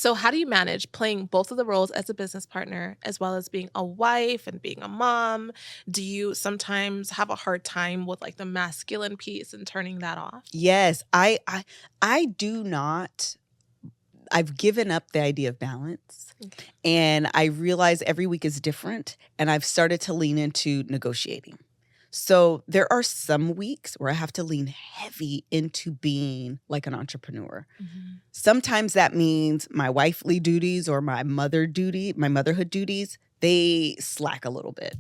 So how do you manage playing both of the roles as a business partner as well as being a wife and being a mom? Do you sometimes have a hard time with like the masculine piece and turning that off? Yes, I do not. I've given up the idea of balance, Okay. and I realize every week is different, and I've started to lean into negotiating. So there are some weeks where I have to lean heavy into being like an entrepreneur. Mhm. Sometimes that means my wifely duties or my motherhood duties, they slack a little bit.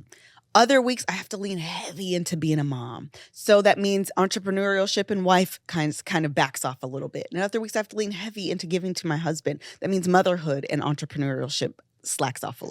Other weeks I have to lean heavy into being a mom. So that means entrepreneurship and wife kind of backs off a little bit. And other weeks I have to lean heavy into giving to my husband. That means motherhood and entrepreneurship slacks off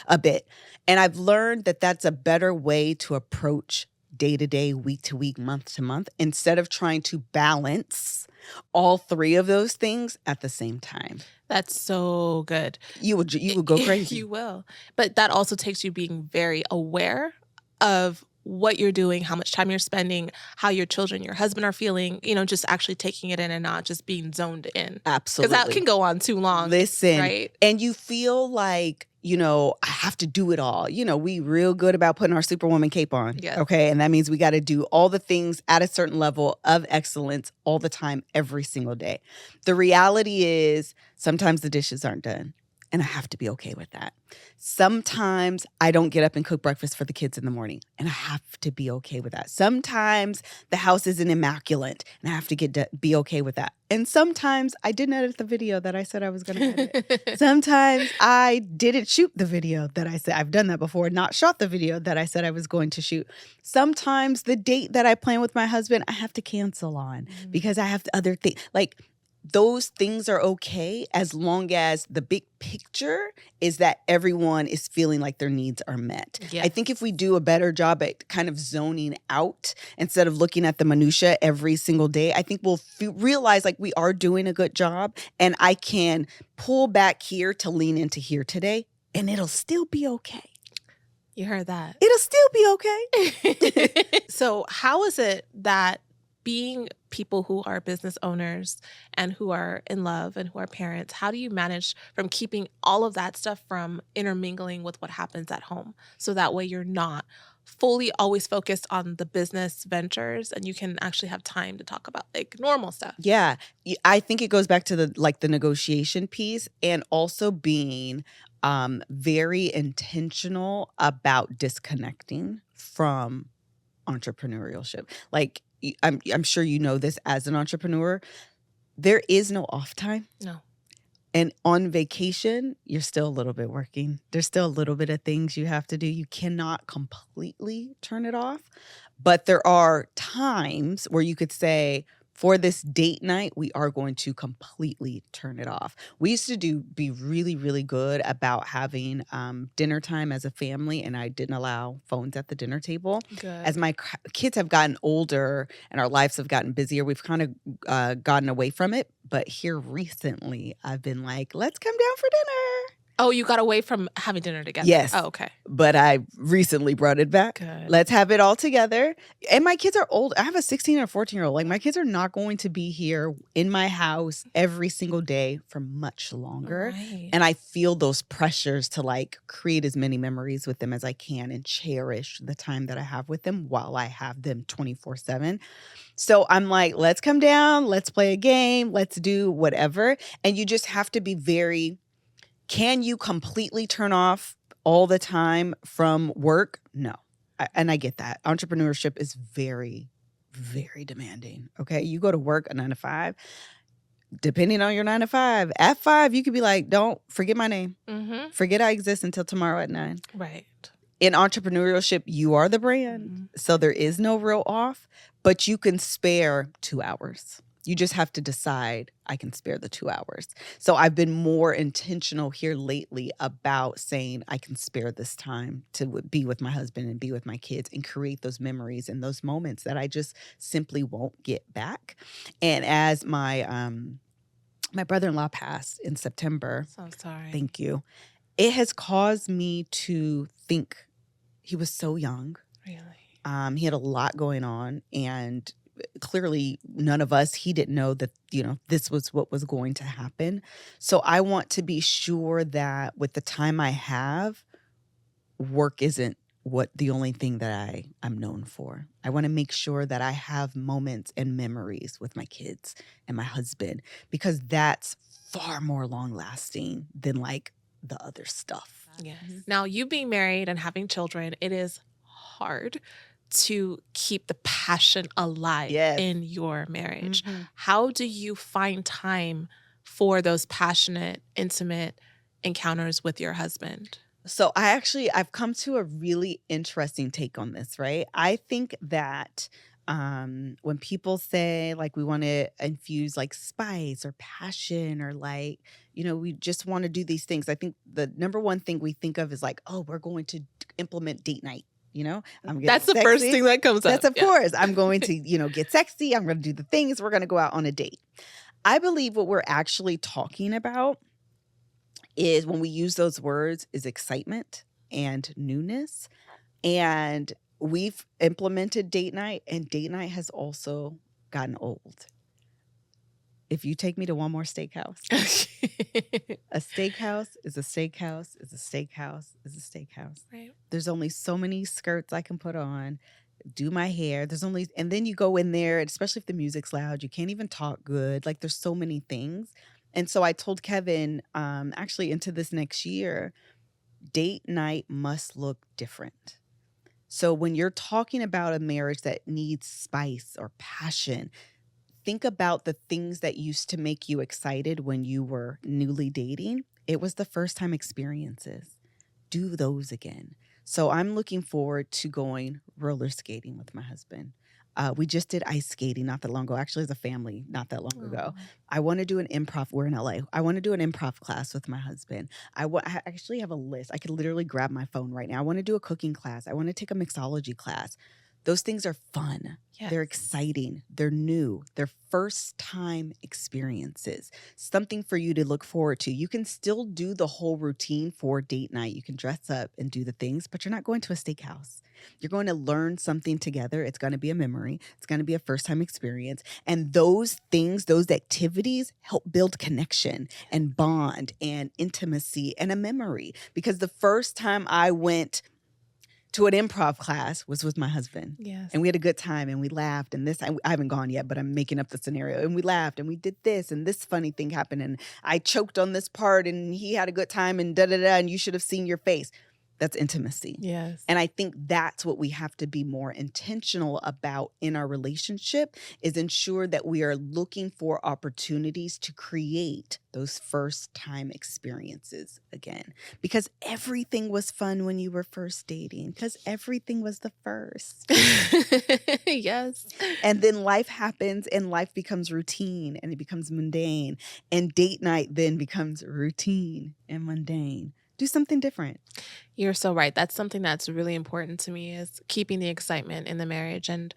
a bit. And I've learned that that's a better way to approach day to day, week to week, month to month, instead of trying to balance all three of those things at the same time. That's so good. You would go crazy. You will. But that also takes you being very aware of what you're doing, how much time you're spending, how your children, your husband are feeling, just actually taking it in and not just being zoned in. Because Absolutely. that can go on too long. Listen, right? and you feel like, I have to do it all. We real good about putting our superwoman cape on. Yes. Okay. And that means we got to do all the things at a certain level of excellence all the time, every single day. The reality is sometimes the dishes aren't done. And I have to be okay with that. Sometimes I don't get up and cook breakfast for the kids in the morning, and I have to be okay with that. Sometimes the house isn't immaculate, and I have to be okay with that. And sometimes I didn't edit the video that I said I was going to edit. Sometimes I didn't shoot the video that I said. I've done that before, not shot the video that I said I was going to shoot. Sometimes the date that I plan with my husband, I have to cancel on because I have other things. Like, those things are okay as long as the big picture is that everyone is feeling like their needs are met. Yes. I think if we do a better job at kind of zoning out instead of looking at the minutia every single day, I think we'll realize like we are doing a good job, and I can pull back here to lean into here today, and it'll still be okay. You heard that. It'll still be okay. So how is it that being people who are business owners and who are in love and who are parents, how do you manage from keeping all of that stuff from intermingling with what happens at home? So that way you're not fully always focused on the business ventures and you can actually have time to talk about like normal stuff. Yeah. I think it goes back to the negotiation piece, and also being very intentional about disconnecting from entrepreneurship. Like, I'm sure you know this as an entrepreneur, there is no off time. No. And on vacation, you're still a little bit working. There's still a little bit of things you have to do. You cannot completely turn it off. But there are times where you could say, for this date night, we are going to completely turn it off. We used to be really, really good about having dinner time as a family, and I didn't allow phones at the dinner table. Good. As my kids have gotten older and our lives have gotten busier, we've kind of gotten away from it. But here recently, I've been like, let's come down for dinner. Oh, you got away from having dinner together? Yes. Oh, okay. But I recently brought it back. Good. Let's have it all together. And my kids are old. I have a 16 and a 14-year-old. Like, my kids are not going to be here in my house every single day for much longer. Right. And I feel those pressures to like create as many memories with them as I can and cherish the time that I have with them while I have them 24/7. So I'm like, let's come down, let's play a game, let's do whatever. And you just have to be very... Can you completely turn off all the time from work? No. And I get that. Entrepreneurship is very, very demanding. Okay. You go to work a 9 to 5. Depending on your 9 to 5, at 5, you could be like, don't forget my name. Mm-hmm. Forget I exist until tomorrow at 9. Right. In entrepreneurship, you are the brand. Mm-hmm. So there is no real off, but you can spare 2 hours. You just have to decide, I can spare the 2 hours. So I've been more intentional here lately about saying I can spare this time to be with my husband and be with my kids and create those memories and those moments that I just simply won't get back. And as my brother-in-law passed in September. So sorry. Thank you. It has caused me to think. He was so young. Really? He had a lot going on, and clearly none of us, he didn't know that, this was what was going to happen. So I want to be sure that with the time I have, work isn't the only thing that I'm known for. I want to make sure that I have moments and memories with my kids and my husband, because that's far more long lasting than like the other stuff. Yes. Now, you being married and having children, it is hard to keep the passion alive in your marriage. How do you find time for those passionate, intimate encounters with your husband? So I've come to a really interesting take on this, right? I think that when people say like we want to infuse like spice or passion or like, we just want to do these things. I think the number one thing we think of is like, oh, we're going to implement date night. That's the first thing that comes up. That's of course. I'm going to, get sexy. I'm going to do the things. We're going to go out on a date. I believe what we're actually talking about is, when we use those words, is excitement and newness. And we've implemented date night, and date night has also gotten old. If you take me to one more steakhouse, a steakhouse is a steakhouse is a steakhouse is a steakhouse. Right. There's only so many skirts I can put on, do my hair. And then you go in there, especially if the music's loud, you can't even talk good. Like, there's so many things. And so I told Kevin, actually into this next year, date night must look different. So when you're talking about a marriage that needs spice or passion, think about the things that used to make you excited when you were newly dating. It was the first time experiences. Do those again. So I'm looking forward to going roller skating with my husband. We just did ice skating not that long ago, actually as a family not that long ago. I want to do an improv. We're in LA. I want to do an improv class with my husband. I actually have a list. I could literally grab my phone right now. I want to do a cooking class. I want to take a mixology class. Those things are fun. Yes. They're exciting. They're new. They're first time experiences. Something for you to look forward to. You can still do the whole routine for date night. You can dress up and do the things, but you're not going to a steakhouse. You're going to learn something together. It's going to be a memory. It's going to be a first time experience. And those things, those activities help build connection and bond and intimacy and a memory. Because the first time I went to an improv class was with my husband. Yes. And we had a good time and we laughed, and I haven't gone yet, but I'm making up the scenario. And we laughed and we did this, and this funny thing happened, and I choked on this part and he had a good time, and and you should have seen your face. That's intimacy. Yes. And I think that's what we have to be more intentional about in our relationship, is ensure that we are looking for opportunities to create those first time experiences again. Because everything was fun when you were first dating, because everything was the first. Yes. And then life happens and life becomes routine and it becomes mundane. And date night then becomes routine and mundane. Do something different. You're so right. That's something that's really important to me, is keeping the excitement in the marriage. And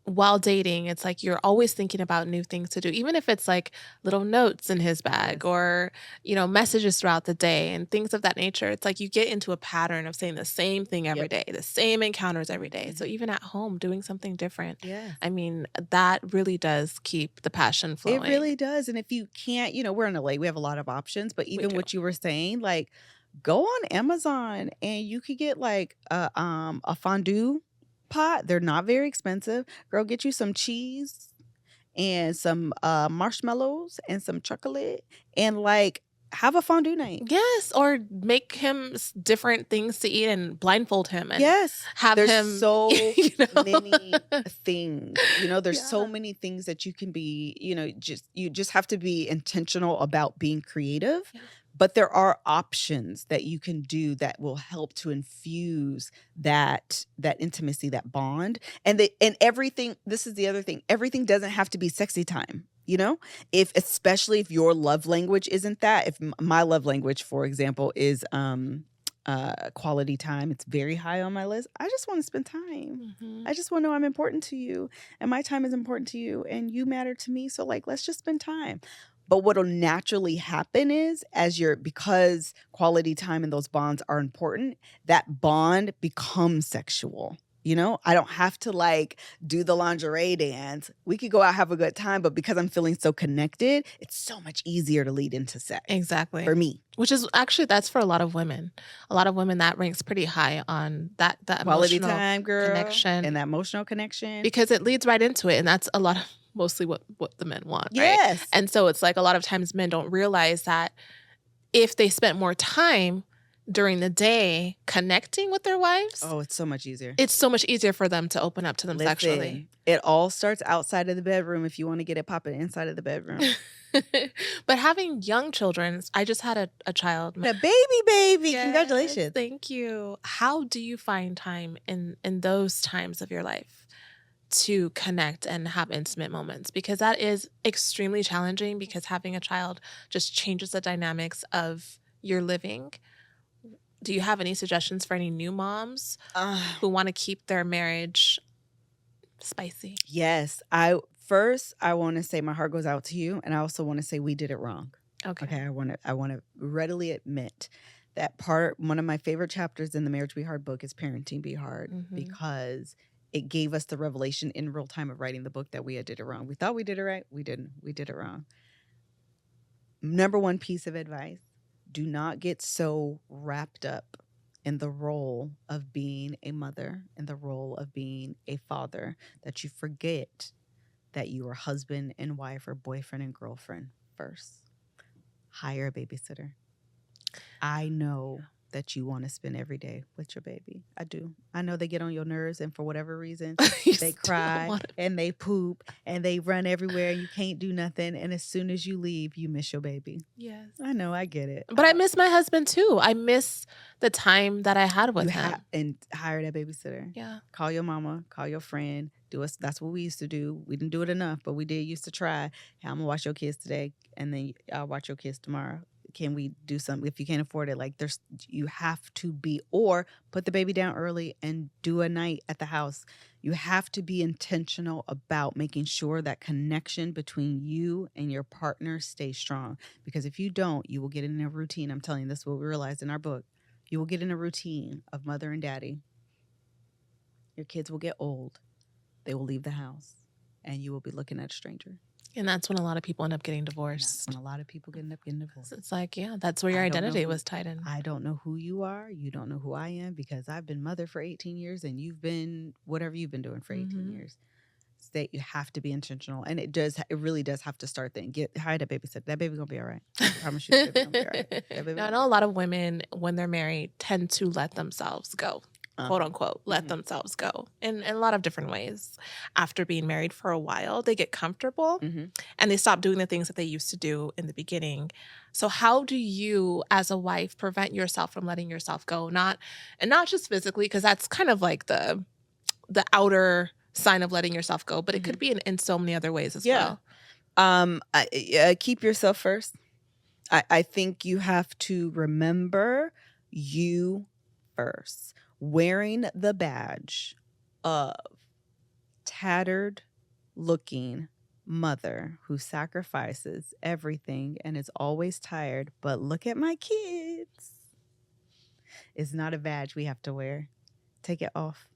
while dating, it's like you're always thinking about new things to do, even if it's like little notes in his bag or, messages throughout the day and things of that nature. It's like you get into a pattern of saying the same thing every day, the same encounters every day. So even at home, doing something different. Yeah. I mean, that really does keep the passion flowing. It really does. And if you can't, we're in LA, we have a lot of options, but even what you were saying, like, go on Amazon and you could get like a fondue pot. They're not very expensive. Girl, get you some cheese and some marshmallows and some chocolate and like have a fondue night. Yes, or make him different things to eat and blindfold him. And have there's him. So many things. There's so many things that you can be. You just have to be intentional about being creative. Yeah. But there are options that you can do that will help to infuse that intimacy, that bond, and everything. This is the other thing. Everything doesn't have to be sexy time. Especially if your love language isn't that. If my love language, for example, is quality time, it's very high on my list. I just want to spend time. Mm-hmm. I just want to know I'm important to you, and my time is important to you, and you matter to me. So let's just spend time. But what'll naturally happen is, because quality time and those bonds are important, that bond becomes sexual. You know, I don't have to like do the lingerie dance. We could go out, have a good time, but because I'm feeling so connected, it's so much easier to lead into sex Exactly. for me. Which is actually, that's for a lot of women. A lot of women, that ranks pretty high on that Quality emotional time, girl, connection, and that emotional connection. because it leads right into it, and that's a lot of mostly what the men want, right? Yes. And so it's like a lot of times men don't realize that if they spent more time during the day connecting with their wives, Oh, it's so much easier. it's so much easier for them to open up to them sexually. Listen, it all starts outside of the bedroom if you want to get it popping inside of the bedroom. But having young children, I just had a child. A baby. Yes, Congratulations. thank you. How do you find time in those times of your life to connect and have intimate moments? Because that is extremely challenging, because having a child just changes the dynamics of your living. Do you have any suggestions for any new moms who want to keep their marriage spicy? Yes. I want to say my heart goes out to you, and I also want to say we did it wrong. Okay. I want to readily admit that one of my favorite chapters in the Marriage Be Hard book is Parenting Be Hard, because it gave us the revelation in real time of writing the book that we had did it wrong. We thought we did it right. We didn't. We did it wrong. Number one piece of advice: do not get so wrapped up in the role of being a mother, in the role of being a father, that you forget that you are husband and wife or boyfriend and girlfriend first. Hire a babysitter. I know that you want to spend every day with your baby. I do. I know they get on your nerves, and for whatever reason, they cry and they poop and they run everywhere and you can't do nothing. And as soon as you leave, you miss your baby. Yes. I know, I get it. But I miss my husband too. I miss the time that I had with him. And hire that babysitter. Yeah. Call your mama, call your friend. That's what we used to do. We didn't do it enough, but we did used to try. Hey, I'm gonna watch your kids today, and then I'll watch your kids tomorrow. Can we do something? If you can't afford it, like you have to be, or put the baby down early and do a night at the house. You have to be intentional about making sure that connection between you and your partner stays strong. Because if you don't, you will get in a routine. I'm telling you, this is what we realized in our book. You will get in a routine of mother and daddy. Your kids will get old. They will leave the house, and you will be looking at a stranger. And that's when a lot of people end up getting divorced. That's when a lot of people end up getting divorced. It's like, yeah, that's where your identity was tied in. I don't know who you are. You don't know who I am, because I've been mother for 18 years and you've been whatever you've been doing for 18 years. You have to be intentional. And it really does have to start then. Hire that babysitter. That baby gonna be all right. I promise you, that baby gonna be all right. Now, I know a lot of women, when they're married, tend to let themselves go. Quote unquote, let themselves go in a lot of different ways. After being married for a while, they get comfortable and they stop doing the things that they used to do in the beginning. So how do you, as a wife, prevent yourself from letting yourself go? Not just physically, because that's kind of like the outer sign of letting yourself go, but it could be in so many other ways as well. Keep yourself first. I think you have to remember you first. Wearing the badge of tattered looking mother who sacrifices everything and is always tired, but look at my kids, is not a badge we have to wear. Take it off.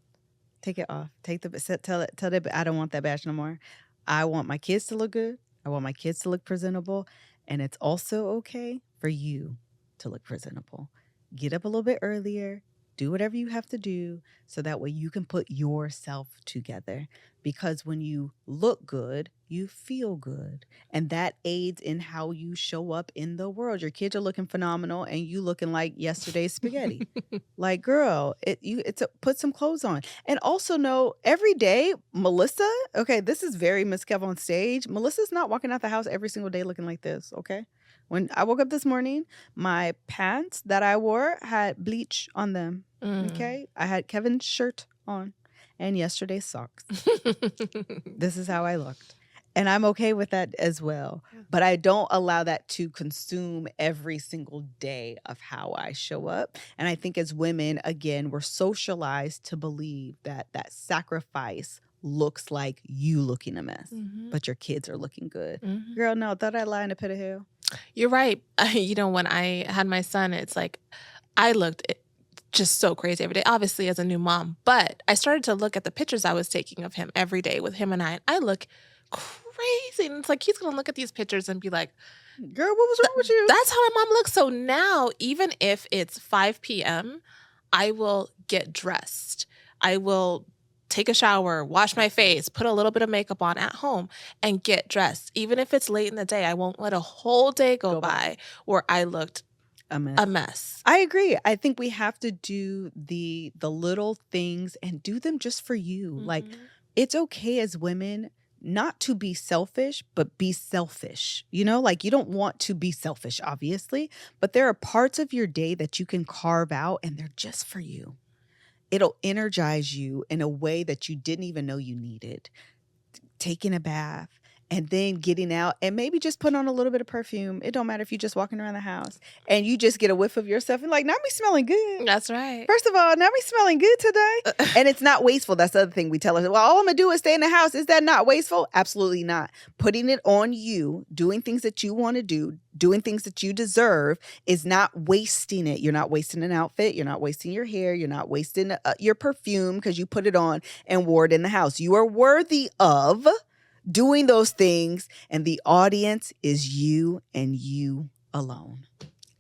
Take it off. Tell it I don't want that badge no more. I want my kids to look good. I want my kids to look presentable. And it's also okay for you to look presentable. Get up a little bit earlier. Do whatever you have to do so that way you can put yourself together. Because when you look good, you feel good. And that aids in how you show up in the world. Your kids are looking phenomenal and you looking like yesterday's spaghetti. Like, girl, put some clothes on. And also know every day, Melissa, okay, this is very Miss Kev on stage. Melissa's not walking out the house every single day looking like this, okay? When I woke up this morning, my pants that I wore had bleach on them. Okay? I had Kevin's shirt on and yesterday's socks. This is how I looked. And I'm okay with that as well. Yeah. But I don't allow that to consume every single day of how I show up. And I think as women, again, we're socialized to believe that sacrifice looks like you looking a mess, but your kids are looking good. Girl, no, thought I'd lie in a pit of hell. You're right. When I had my son, it's like I looked just so crazy every day, obviously as a new mom. But I started to look at the pictures I was taking of him every day with him and I look crazy. And it's like he's going to look at these pictures and be like, girl, what was wrong with you? that's how my mom looks. So now, even if it's 5 p.m., I will get dressed. I will take a shower, wash my face, put a little bit of makeup on at home, and get dressed. Even if it's late in the day, I won't let a whole day go by where I looked a mess. I agree. I think we have to do the little things and do them just for you. Mm-hmm. Like, it's okay as women not to be selfish, but be selfish. You know, like you don't want to be selfish, obviously, but there are parts of your day that you can carve out and they're just for you. It'll energize you in a way that you didn't even know you needed. Taking a bath and then getting out and maybe just put on a little bit of perfume. It don't matter if you're just walking around the house and you just get a whiff of yourself and like, not me smelling good. That's right. First of all, not me smelling good today. And it's not wasteful. That's the other thing we tell us. Well, all I'm going to do is stay in the house. Is that not wasteful? Absolutely not. Putting it on you, doing things that you want to do, doing things that you deserve is not wasting it. You're not wasting an outfit. You're not wasting your hair. You're not wasting your perfume because you put it on and wore it in the house. You are worthy of doing those things, and the audience is you and you alone.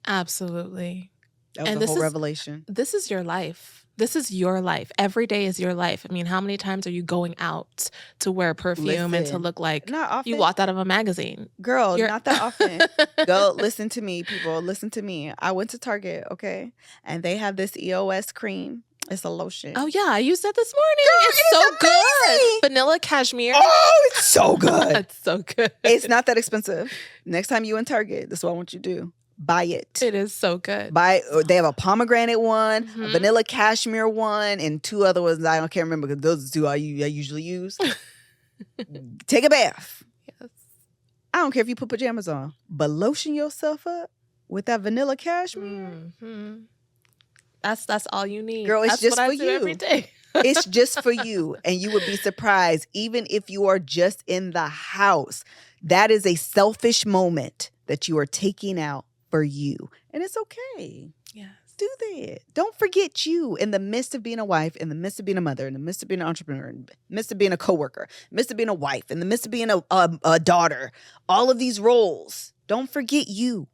Absolutely. That was a whole revelation. This is your life. This is your life. Every day is your life. I mean, how many times are you going out to wear perfume and to look like you walked out of a magazine? Girl, not that often. Go listen to me, people. Listen to me. I went to Target, okay? And they have this EOS cream. It's a lotion. Oh, yeah. I used that this morning. Girl, it's so good. Vanilla cashmere. Oh, it's so good. It's so good. It's not that expensive. Next time you in Target, this is what I want you to do. Buy it. It is so good. They have a pomegranate one, a vanilla cashmere one, and two other ones I can't remember because those are two I usually use. Take a bath. Yes. I don't care if you put pajamas on, but lotion yourself up with that vanilla cashmere. Mm-hmm. That's all you need. Girl, it's that's just what for I do you. every day. It's just for you. And you would be surprised, even if you are just in the house. That is a selfish moment that you are taking out for you. And it's okay. Yes. Do that. Don't forget you in the midst of being a wife, in the midst of being a mother, in the midst of being an entrepreneur, in the midst of being a coworker, in the midst of being a wife, in the midst of being a daughter. All of these roles. Don't forget you.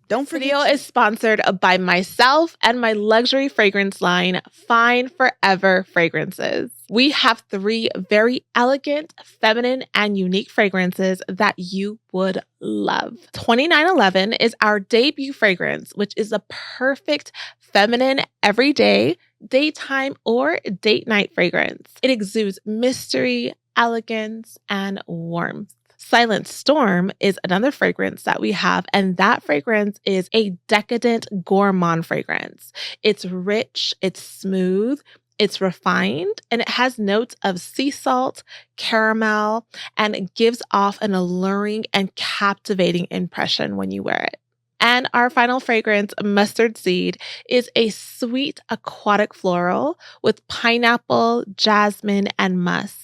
Don't forget. Video is sponsored by myself and my luxury fragrance line, Fine Forever Fragrances. We have 3 very elegant, feminine, and unique fragrances that you would love. 2911 is our debut fragrance, which is a perfect feminine, everyday, daytime, or date night fragrance. It exudes mystery, elegance, and warmth. Silent Storm is another fragrance that we have, and that fragrance is a decadent gourmand fragrance. It's rich, it's smooth, it's refined, and it has notes of sea salt, caramel, and it gives off an alluring and captivating impression when you wear it. And our final fragrance, Mustard Seed, is a sweet aquatic floral with pineapple, jasmine, and musk.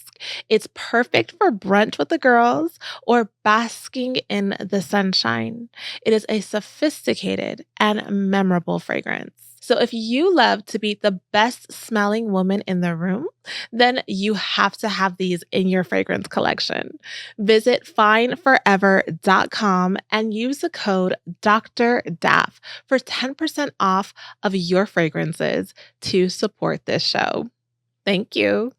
It's perfect for brunch with the girls or basking in the sunshine. It is a sophisticated and memorable fragrance. So if you love to be the best smelling woman in the room, then you have to have these in your fragrance collection. Visit fineforever.com and use the code Dr. Daff for 10% off of your fragrances to support this show. Thank you.